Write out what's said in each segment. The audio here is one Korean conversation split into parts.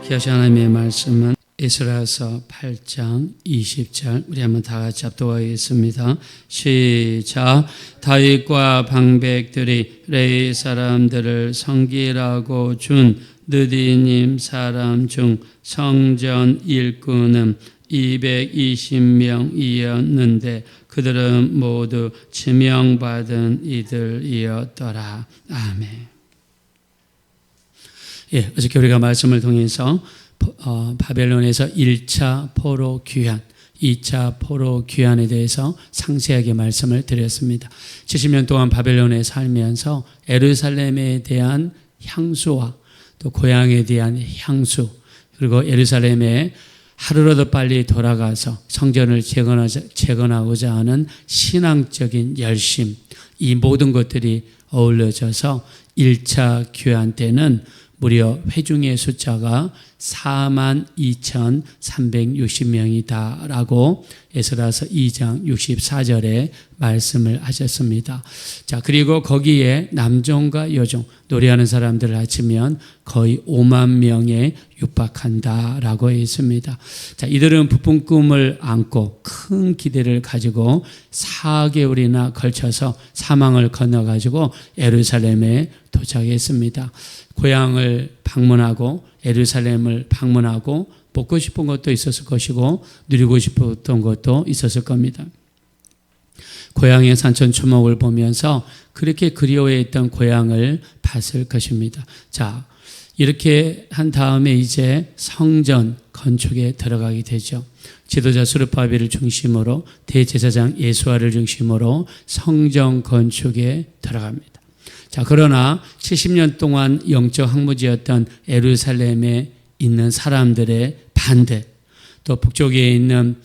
귀하신 하나님의 말씀은 에스라서 8장 20절 우리 한번 다 같이 합독하겠습니다. 시작. 다윗과 방백들이 레위 사람들을 섬기라고 준 느디님 사람 중 성전 일꾼은 220명이었는데 그들은 모두 지명받은 이들이었더라. 아멘. 예, 어저께 우리가 말씀을 통해서 바벨론에서 1차 포로 귀환, 2차 포로 귀환에 대해서 상세하게 말씀을 드렸습니다. 70년 동안 바벨론에 살면서 예루살렘에 대한 향수와 또 고향에 대한 향수, 그리고 예루살렘에 하루라도 빨리 돌아가서 성전을 재건하고자 하는 신앙적인 열심, 이 모든 것들이 어우러져서 1차 귀환 때는 무려 회중의 숫자가 42,360명이다 라고 에스라서 2장 64절에 말씀을 하셨습니다. 자, 그리고 거기에 남종과 여종, 노래하는 사람들을 합치면 거의 5만 명에 육박한다 라고 했습니다. 자, 이들은 부푼 꿈을 안고 큰 기대를 가지고 4개월이나 걸쳐서 사망을 건너가지고 예루살렘에 도착했습니다. 고향을 방문하고 예루살렘을 방문하고 먹고 싶은 것도 있었을 것이고 누리고 싶었던 것도 있었을 겁니다. 고향의 산천초목을 보면서 그렇게 그리워했던 고향을 봤을 것입니다. 자, 이렇게 한 다음에 이제 성전 건축에 들어가게 되죠. 지도자 스룹바벨을 중심으로 대제사장 예수아를 중심으로 성전 건축에 들어갑니다. 자, 그러나 70년 동안 영적 항무지였던 예루살렘에 있는 사람들의 반대, 또 북쪽에 있는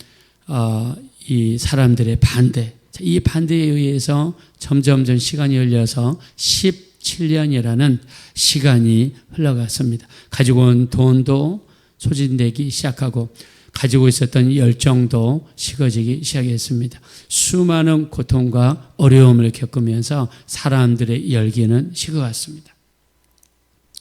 이 사람들의 반대, 이 반대에 의해서 점점 시간이 흘려서 17년이라는 시간이 흘러갔습니다. 가지고 온 돈도 소진되기 시작하고 가지고 있었던 열정도 식어지기 시작했습니다. 수많은 고통과 어려움을 겪으면서 사람들의 열기는 식어갔습니다.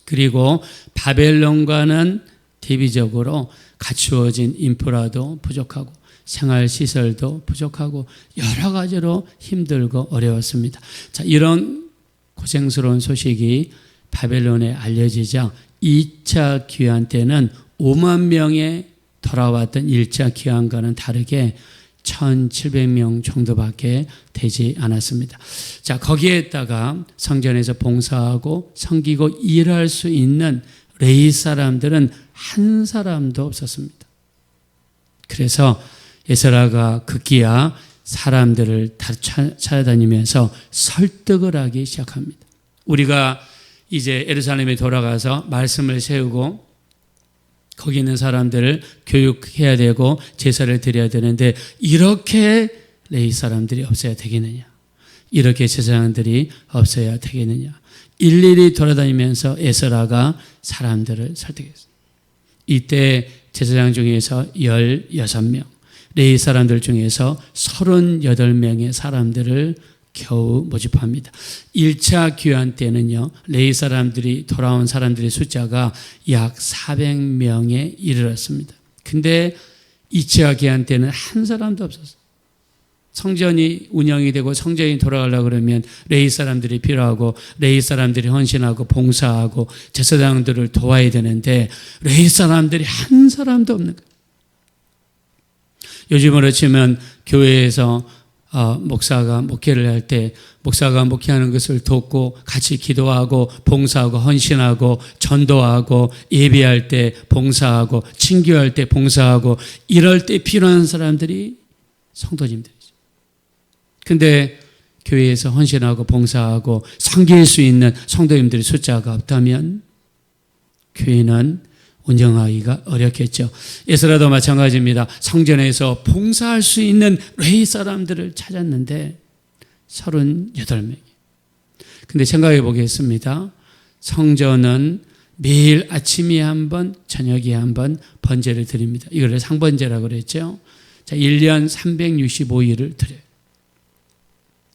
그리고 바벨론과는 대비적으로 갖추어진 인프라도 부족하고 생활시설도 부족하고 여러 가지로 힘들고 어려웠습니다. 자, 이런 고생스러운 소식이 바벨론에 알려지자 2차 귀환 때는 5만 명의 돌아왔던 1차 귀환과는 다르게 1,700명 정도밖에 되지 않았습니다. 자, 거기에다가 성전에서 봉사하고 섬기고 일할 수 있는 레위 사람들은 한 사람도 없었습니다. 그래서 에스라가 급기야 사람들을 다 찾아다니면서 설득을 하기 시작합니다. 우리가 이제 예루살렘에 돌아가서 말씀을 세우고 거기 있는 사람들을 교육해야 되고 제사를 드려야 되는데 이렇게 레위 사람들이 없어야 되겠느냐? 이렇게 제사장들이 없어야 되겠느냐? 일일이 돌아다니면서 에스라가 사람들을 설득했습니다. 이때 제사장 중에서 16명, 레위 사람들 중에서 38명의 사람들을 겨우 모집합니다. 1차 귀환 때는요, 레위 사람들이 돌아온 사람들의 숫자가 약 400명에 이르렀습니다. 근데 2차 귀환 때는 한 사람도 없었어요. 성전이 운영이 되고 성전이 돌아가려고 그러면 레위 사람들이 필요하고 레위 사람들이 헌신하고 봉사하고 제사장들을 도와야 되는데 레위 사람들이 한 사람도 없는 거예요. 요즘으로 치면 교회에서 목사가 목회를 할 때 목사가 목회하는 것을 돕고 같이 기도하고 봉사하고 헌신하고 전도하고 예배할 때 봉사하고 친교할 때 봉사하고 이럴 때 필요한 사람들이 성도님들이죠. 근데 교회에서 헌신하고 봉사하고 섬길 수 있는 성도님들의 숫자가 없다면 교회는 운영하기가 어렵겠죠. 에스라도 마찬가지입니다. 성전에서 봉사할 수 있는 레위 사람들을 찾았는데 38명이. 근데 생각해 보겠습니다. 성전은 매일 아침에 한 번, 저녁에 한 번 번제를 드립니다. 이걸 상번제라고 그랬죠. 자, 1년 365일을 드려요.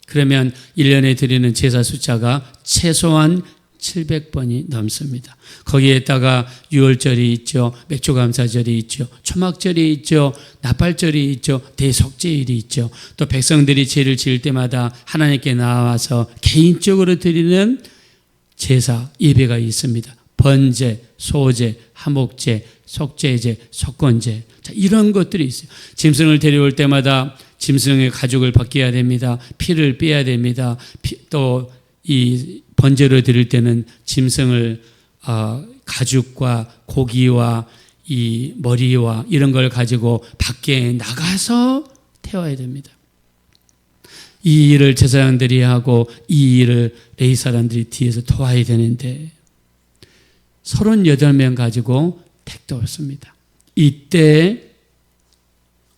그러면 1년에 드리는 제사 숫자가 최소한 700번이 넘습니다. 거기에다가 유월절이 있죠. 맥주감사절이 있죠. 초막절이 있죠. 나팔절이 있죠. 대속죄일이 있죠. 또 백성들이 죄를 지을 때마다 하나님께 나와서 개인적으로 드리는 제사, 예배가 있습니다. 번제, 소제, 화목제, 속죄제, 속건제. 자, 이런 것들이 있어요. 짐승을 데려올 때마다 짐승의 가죽을 벗겨야 됩니다. 피를 빼야 됩니다. 또 이 번제로 드릴 때는 짐승을 가죽과 고기와 이 머리와 이런 걸 가지고 밖에 나가서 태워야 됩니다. 이 일을 제사장들이 하고 이 일을 레위 사람들이 뒤에서 도와야 되는데 38명 가지고 택도 없습니다. 이때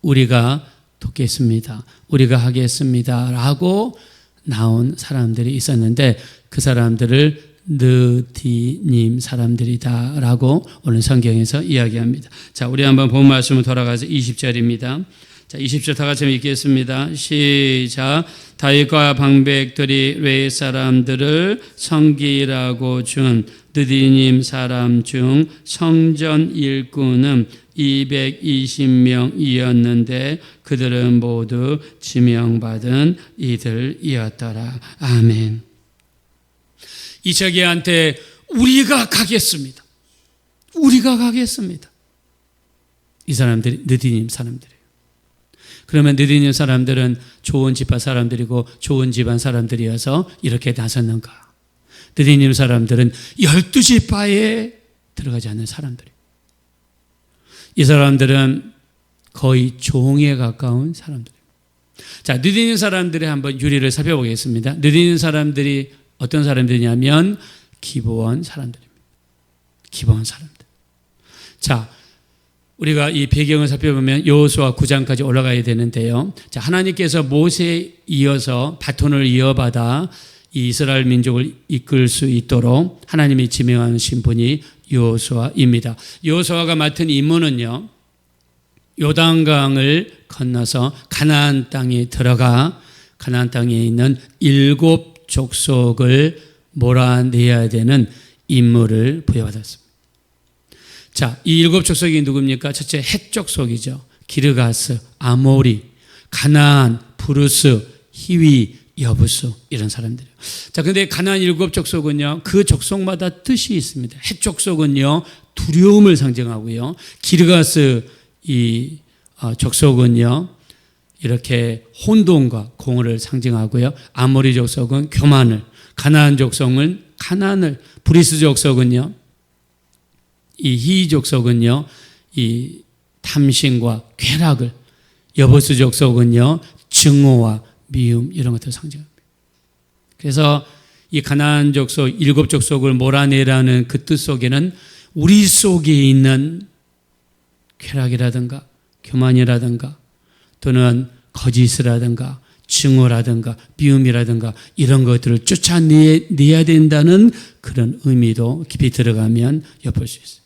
우리가 돕겠습니다. 우리가 하겠습니다. 라고 나온 사람들이 있었는데 그 사람들을 느디님 사람들이다 라고 오늘 성경에서 이야기합니다. 자, 우리 한번 본 말씀을 돌아가서 20절입니다. 자, 20절 다 같이 읽겠습니다. 시작. 다윗과 방백들이 레위 사람들을 성기라고 준 느디님 사람 중 성전 일꾼은 220명이었는데 그들은 모두 지명받은 이들이었더라. 아멘. 이적이한테 우리가 가겠습니다. 우리가 가겠습니다. 이 사람들이 느디님 사람들이에요. 그러면 느디님 사람들은 좋은 지파 사람들이고 좋은 집안 사람들이어서 이렇게 나섰는가? 느디님 사람들은 12지파에 들어가지 않는 사람들이에요. 이 사람들은 거의 종에 가까운 사람들이에요. 자, 느디님 사람들의 한번 유리를 살펴보겠습니다. 느디님 사람들이 어떤 사람들이냐면 기브온 사람들입니다. 기브온 사람들. 자, 우리가 이 배경을 살펴보면 여호수아 9장까지 올라가야 되는데요. 자, 하나님께서 모세에 이어서 바톤을 이어받아 이 이스라엘 민족을 이끌 수 있도록 하나님이 지명하신 분이 여호수아입니다. 여호수아가 맡은 임무는요, 요단강을 건너서 가나안 땅에 들어가 가나안 땅에 있는 7 족속을 몰아내야 되는 임무를 부여받았습니다. 자, 이 7 족속이 누굽니까? 첫째 헷 족속이죠. 기르가스, 아모리, 가나안, 부르스, 히위, 여부수 이런 사람들이요. 자, 근데 가나안 7 족속은요, 그 족속마다 뜻이 있습니다. 헷 족속은요, 두려움을 상징하고요. 기르가스 이 족속은요, 이렇게 혼돈과 공허를 상징하고요. 아모리 족속은 교만을, 가나안 족속은 가난을, 브리스 족속은요, 이 히위 족속은요, 이 탐심과 쾌락을, 여부수 족속은요, 증오와 미움 이런 것들을 상징합니다. 그래서 이 가나안 족속 7 족속을 몰아내라는 그 뜻 속에는 우리 속에 있는 쾌락이라든가 교만이라든가 또는 거짓이라든가 증오라든가 미움이라든가 이런 것들을 쫓아내야 된다는 그런 의미도 깊이 들어가면 엿볼 수 있어요.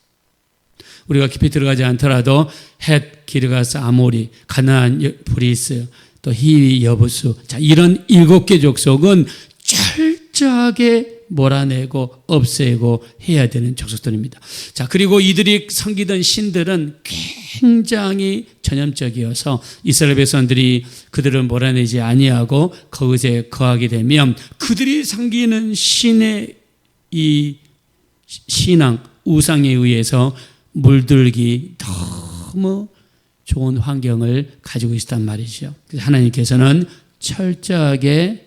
우리가 깊이 들어가지 않더라도 헷, 기르가스, 아모리, 가나안, 브리스, 또 히위, 여부수, 자, 이런 7개 족속은 철저하게 몰아내고 없애고 해야 되는 족속들입니다. 자, 그리고 이들이 섬기던 신들은 굉장히 전염적이어서 이스라엘 백성들이 그들을 몰아내지 아니하고 그것에 거하게 되면 그들이 섬기는 신의 이 신앙, 우상에 의해서 물들기 너무 좋은 환경을 가지고 있단 말이죠. 그래서 하나님께서는 철저하게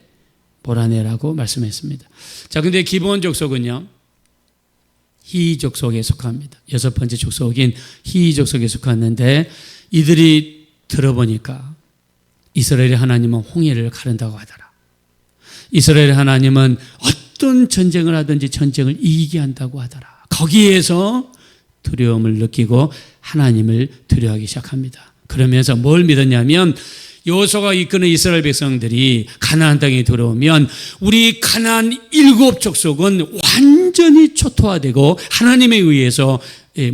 몰아내라고 말씀했습니다. 자, 근데 기브온 족속은요, 히위 족속에 속합니다. 6번째 족속인 히위 족속에 속했는데 이들이 들어보니까 이스라엘의 하나님은 홍해를 가른다고 하더라. 이스라엘의 하나님은 어떤 전쟁을 하든지 전쟁을 이기게 한다고 하더라. 거기에서 두려움을 느끼고 하나님을 두려워하기 시작합니다. 그러면서 뭘 믿었냐면 여호수아가 이끄는 이스라엘 백성들이 가나안 땅에 들어오면 우리 가나안 7 족속은 완전히 초토화되고 하나님에 의해서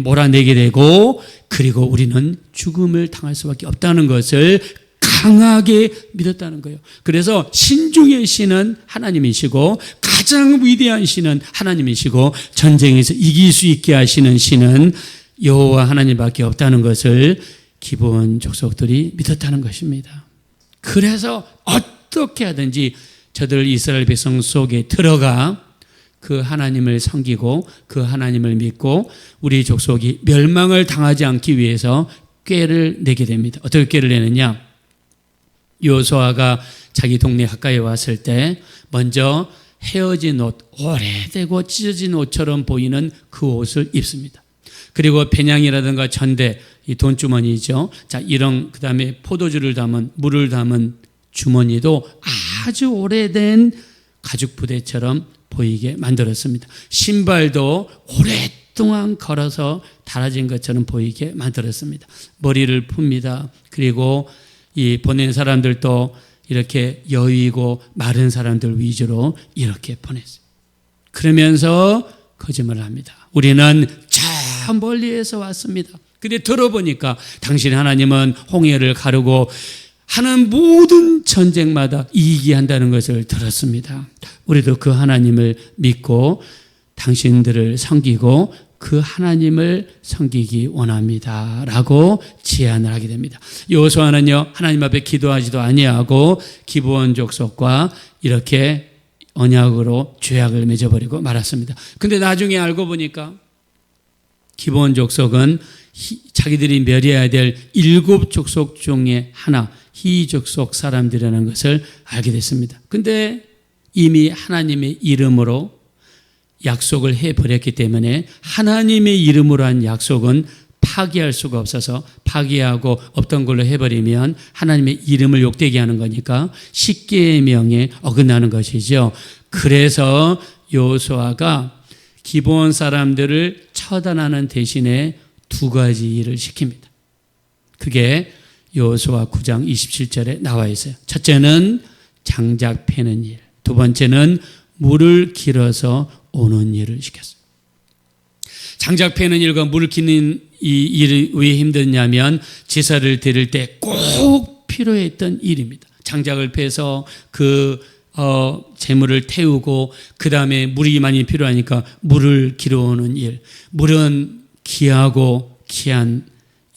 몰아내게 되고 그리고 우리는 죽음을 당할 수밖에 없다는 것을 강하게 믿었다는 거예요. 그래서 신중의 신은 하나님이시고 가장 위대한 신은 하나님이시고 전쟁에서 이길 수 있게 하시는 신은 여호와 하나님밖에 없다는 것을 기브온 족속들이 믿었다는 것입니다. 그래서 어떻게 하든지 저들 이스라엘 백성 속에 들어가 그 하나님을 섬기고 그 하나님을 믿고 우리 족속이 멸망을 당하지 않기 위해서 꾀를 내게 됩니다. 어떻게 꾀를 내느냐? 여호수아가 자기 동네 가까이 왔을 때 먼저 헤어진 옷, 오래되고 찢어진 옷처럼 보이는 그 옷을 입습니다. 그리고 배냥이라든가 전대, 이 돈주머니죠. 자, 이런 그다음에 포도주를 담은 물을 담은 주머니도 아주 오래된 가죽 부대처럼 보이게 만들었습니다. 신발도 오랫동안 걸어서 닳아진 것처럼 보이게 만들었습니다. 머리를 풉니다. 그리고 이 보낸 사람들도 이렇게 여위고 마른 사람들 위주로 이렇게 보냈어요. 그러면서 거짓말을 합니다. 우리는 저 멀리에서 왔습니다. 근데 들어보니까 당신 하나님은 홍해를 가르고 하는 모든 전쟁마다 이기한다는 것을 들었습니다. 우리도 그 하나님을 믿고 당신들을 섬기고 그 하나님을 섬기기 원합니다 라고 제안을 하게 됩니다. 여호수아는요 하나님 앞에 기도하지도 아니하고 기브온 족속과 이렇게 언약으로 죄악을 맺어버리고 말았습니다. 근데 나중에 알고 보니까 기브온 족속은 자기들이 멸해야 될 7족속 중에 하나 히 족속 사람들이라는 것을 알게 됐습니다. 근데 이미 하나님의 이름으로 약속을 해버렸기 때문에 하나님의 이름으로 한 약속은 파기할 수가 없어서 파기하고 없던 걸로 해버리면 하나님의 이름을 욕되게 하는 거니까 십계명에 어긋나는 것이죠. 그래서 여호수아가 기브온 사람들을 처단하는 대신에 2가지 일을 시킵니다. 그게 여호수아 9장 27절에 나와 있어요. 첫째는 장작 패는 일, 두 번째는 물을 길어서 오는 일을 시켰어요. 장작 패는 일과 물을 기는 이 일이 왜 힘드냐면 제사를 드릴 때 꼭 필요했던 일입니다. 장작을 패서 그 재물을 태우고 그 다음에 물이 많이 필요하니까 물을 길어오는 일. 물은 귀하고 귀한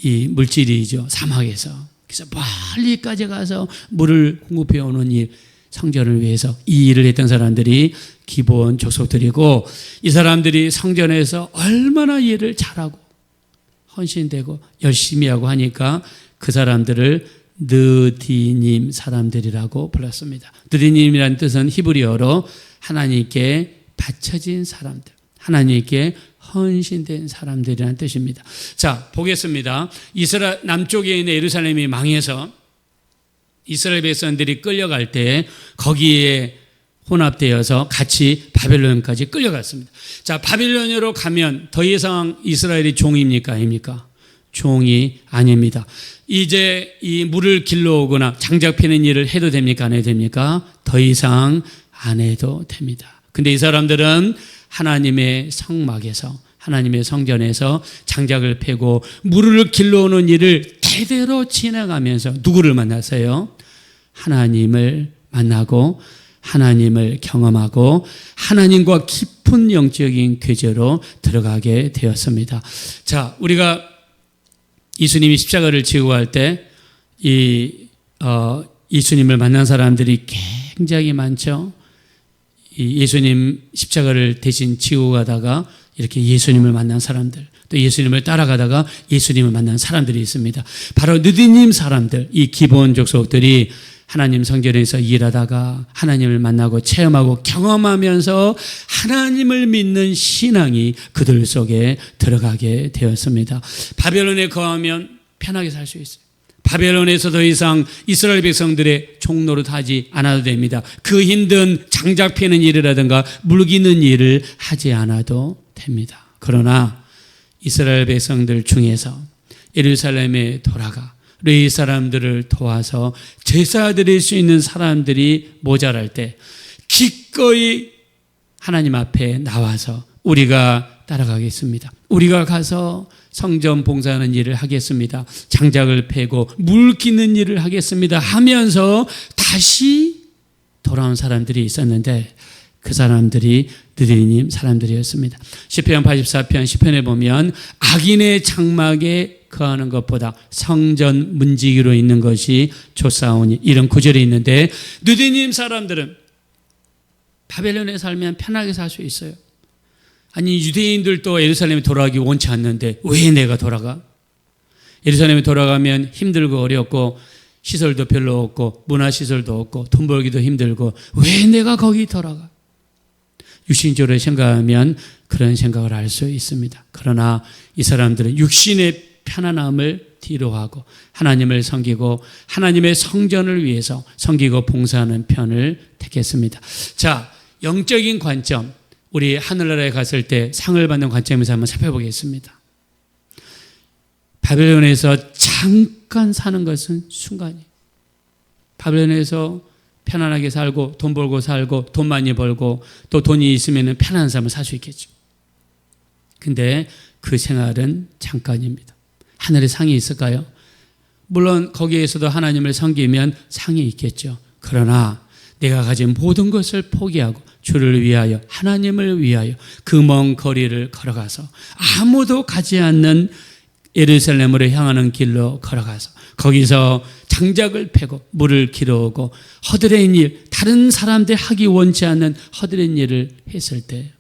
이 물질이죠. 사막에서. 그래서 멀리까지 가서 물을 공급해 오는 일. 성전을 위해서 이 일을 했던 사람들이 기브온 족속들이고 이 사람들이 성전에서 얼마나 일을 잘하고 헌신되고 열심히 하고 하니까 그 사람들을 느디님 사람들이라고 불렀습니다. 느디님이라는 뜻은 히브리어로 하나님께 바쳐진 사람들, 하나님께 헌신된 사람들이라는 뜻입니다. 자, 보겠습니다. 이스라엘 남쪽에 있는 예루살렘이 망해서 이스라엘 백성들이 끌려갈 때 거기에 혼합되어서 같이 바벨론까지 끌려갔습니다. 자, 바벨론으로 가면 더 이상 이스라엘이 종입니까? 아닙니까? 종이 아닙니다. 이제 이 물을 길러오거나 장작 패는 일을 해도 됩니까? 안 해도 됩니까? 더 이상 안 해도 됩니다. 근데 이 사람들은 하나님의 성막에서 하나님의 성전에서 장작을 패고 물을 길러오는 일을 대대로 지나가면서 누구를 만났어요? 하나님을 만나고 하나님을 경험하고 하나님과 깊은 영적인 교제로 들어가게 되었습니다. 자, 우리가 예수님이 십자가를 지고 갈 때 예수님을 만난 사람들이 굉장히 많죠. 예수님 십자가를 대신 지고 가다가 이렇게 예수님을 만난 사람들, 또 예수님을 따라가다가 예수님을 만난 사람들이 있습니다. 바로 느디님 사람들, 이 기브온 족속들이 하나님 성전에서 일하다가 하나님을 만나고 체험하고 경험하면서 하나님을 믿는 신앙이 그들 속에 들어가게 되었습니다. 바벨론에 거하면 편하게 살 수 있어요. 바벨론에서 더 이상 이스라엘 백성들의 종노릇 하지 않아도 됩니다. 그 힘든 장작 패는 일이라든가 물 기는 일을 하지 않아도 됩니다. 그러나 이스라엘 백성들 중에서 예루살렘에 돌아가 이 사람들을 도와서 제사 드릴 수 있는 사람들이 모자랄 때 기꺼이 하나님 앞에 나와서 우리가 따라가겠습니다. 우리가 가서 성전 봉사하는 일을 하겠습니다. 장작을 패고 물 기는 일을 하겠습니다 하면서 다시 돌아온 사람들이 있었는데 그 사람들이 느디님 사람들이었습니다. 시편 84편 10편에 보면 악인의 장막에 거하는 것보다 성전 문지기로 있는 것이 좋사오니, 이런 구절이 있는데, 느디님 사람들은 바벨론에 살면 편하게 살 수 있어요. 아니, 유대인들도 예루살렘에 돌아가기 원치 않는데 왜 내가 돌아가? 예루살렘에 돌아가면 힘들고 어렵고 시설도 별로 없고 문화시설도 없고 돈 벌기도 힘들고 왜 내가 거기 돌아가? 육신적으로 생각하면 그런 생각을 할 수 있습니다. 그러나 이 사람들은 육신의 편안함을 뒤로하고 하나님을 섬기고 하나님의 성전을 위해서 섬기고 봉사하는 편을 택했습니다. 자, 영적인 관점, 우리 하늘나라에 갔을 때 상을 받는 관점에서 한번 살펴보겠습니다. 바벨론에서 잠깐 사는 것은 순간이에요. 바벨론에서 편안하게 살고 돈 벌고 살고 돈 많이 벌고 또 돈이 있으면 편안한 삶을 살 수 있겠죠. 근데 그 생활은 잠깐입니다. 하늘에 상이 있을까요? 물론 거기에서도 하나님을 섬기면 상이 있겠죠. 그러나 내가 가진 모든 것을 포기하고 주를 위하여, 하나님을 위하여 그 먼 거리를 걸어가서 아무도 가지 않는 예루살렘으로 향하는 길로 걸어가서 거기서 장작을 패고 물을 길어오고 허드렛 일, 다른 사람들 하기 원치 않는 허드렛 일을 했을 때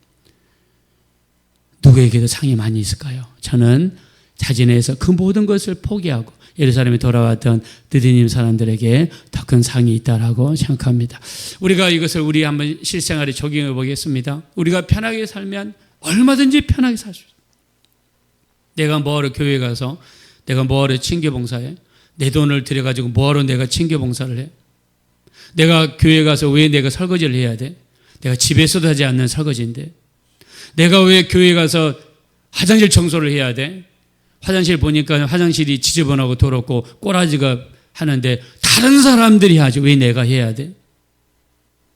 누구에게도 상이 많이 있을까요? 저는 자진해서 그 모든 것을 포기하고 예루살렘에 돌아왔던 느디님 사람들에게 더 큰 상이 있다라고 생각합니다. 우리가 이것을 우리 한번 실생활에 적용해 보겠습니다. 우리가 편하게 살면 얼마든지 편하게 살 수 있어요. 내가 뭐하러 교회 가서 내가 뭐하러 친교봉사해? 내 돈을 들여가지고 뭐하러 내가 친교봉사를 해? 내가 교회 가서 왜 내가 설거지를 해야 돼? 내가 집에서도 하지 않는 설거지인데 내가 왜 교회 가서 화장실 청소를 해야 돼? 화장실 보니까 화장실이 지저분하고 더럽고 꼬라지가 하는데 다른 사람들이 하지 왜 내가 해야 돼?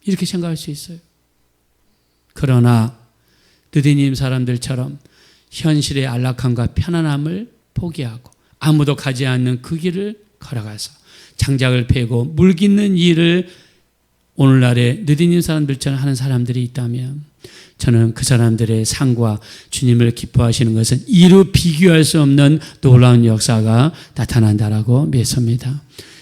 이렇게 생각할 수 있어요. 그러나 느디님 사람들처럼 현실의 안락함과 편안함을 포기하고 아무도 가지 않는 그 길을 걸어가서 장작을 패고 물 깃는 일을 오늘날의 느디님 사람들처럼 하는 사람들이 있다면 저는 그 사람들의 상과 주님을 기뻐하시는 것은 이루 비교할 수 없는 놀라운 역사가 나타난다라고 믿습니다.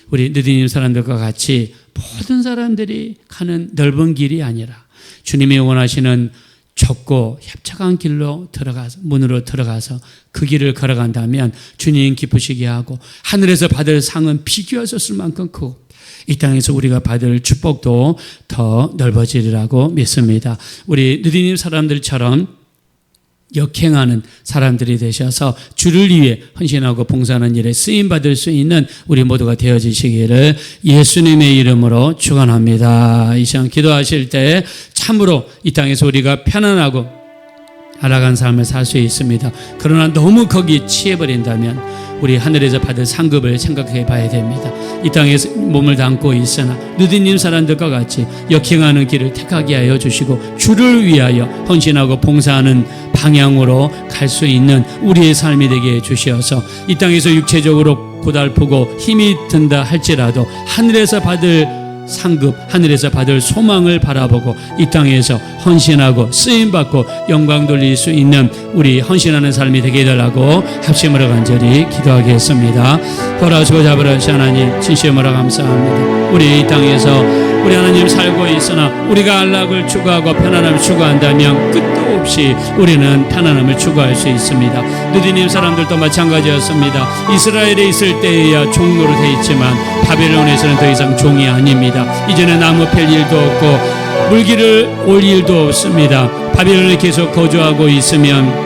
우리 느디님 사람들과 같이 모든 사람들이 가는 넓은 길이 아니라 주님이 원하시는 좁고 협착한 길로 들어가서 문으로 들어가서 그 길을 걸어간다면 주님 기쁘시게 하고 하늘에서 받을 상은 비교할 수 없을 만큼 크고 이 땅에서 우리가 받을 축복도 더 넓어지리라고 믿습니다. 우리 느디님 사람들처럼 역행하는 사람들이 되셔서 주를 위해 헌신하고 봉사하는 일에 쓰임받을 수 있는 우리 모두가 되어지시기를 예수님의 이름으로 축원합니다. 이 시간 기도하실 때 참으로 이 땅에서 우리가 편안하고 알아간 삶을 살 수 있습니다. 그러나 너무 거기에 취해버린다면 우리 하늘에서 받을 상급을 생각해 봐야 됩니다. 이 땅에서 몸을 담고 있으나 느디님 사람들과 같이 역행하는 길을 택하게 하여 주시고 주를 위하여 헌신하고 봉사하는 방향으로 갈 수 있는 우리의 삶이 되게 해 주시어서 이 땅에서 육체적으로 고달프고 힘이 든다 할지라도 하늘에서 받을 상급, 하늘에서 받을 소망을 바라보고 이 땅에서 헌신하고 쓰임받고 영광 돌릴 수 있는 우리 헌신하는 삶이 되게 해달라고 합심으로 간절히 기도하겠습니다. 허락하시고 잡으라시 하나님 진심으로 감사합니다. 우리 이 땅에서 우리 하나님 살고 있으나 우리가 안락을 추구하고 편안함을 추구한다면 끝도 없이 우리는 편안함을 추구할 수 있습니다. 느디님 사람들도 마찬가지였습니다. 이스라엘에 있을 때에야 종로로 되어 있지만 바벨론에서는 더 이상 종이 아닙니다. 이제는 나무 팰 일도 없고 물기를 올 일도 없습니다. 바벨론에 계속 거주하고 있으면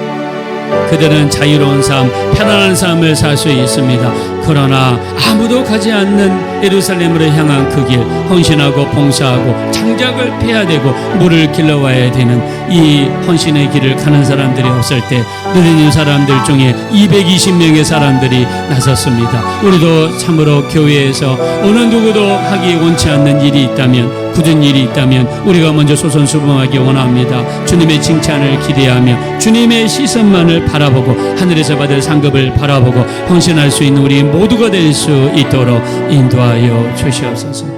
그들은 자유로운 삶, 편안한 삶을 살 수 있습니다. 그러나 아무도 가지 않는 예루살렘으로 향한 그 길, 헌신하고 봉사하고 장작을 패야 되고 물을 길러와야 되는 이 헌신의 길을 가는 사람들이 없을 때 느디님 사람들 중에 220명의 사람들이 나섰습니다. 우리도 참으로 교회에서 어느 누구도 하기 원치 않는 일이 있다면, 굳은 일이 있다면 우리가 먼저 소선수범하기 원합니다. 주님의 칭찬을 기대하며 주님의 시선만을 바라보고 하늘에서 받을 상급을 바라보고 헌신할 수 있는 우리 모두가 될 수 있도록 인도하여 주시옵소서.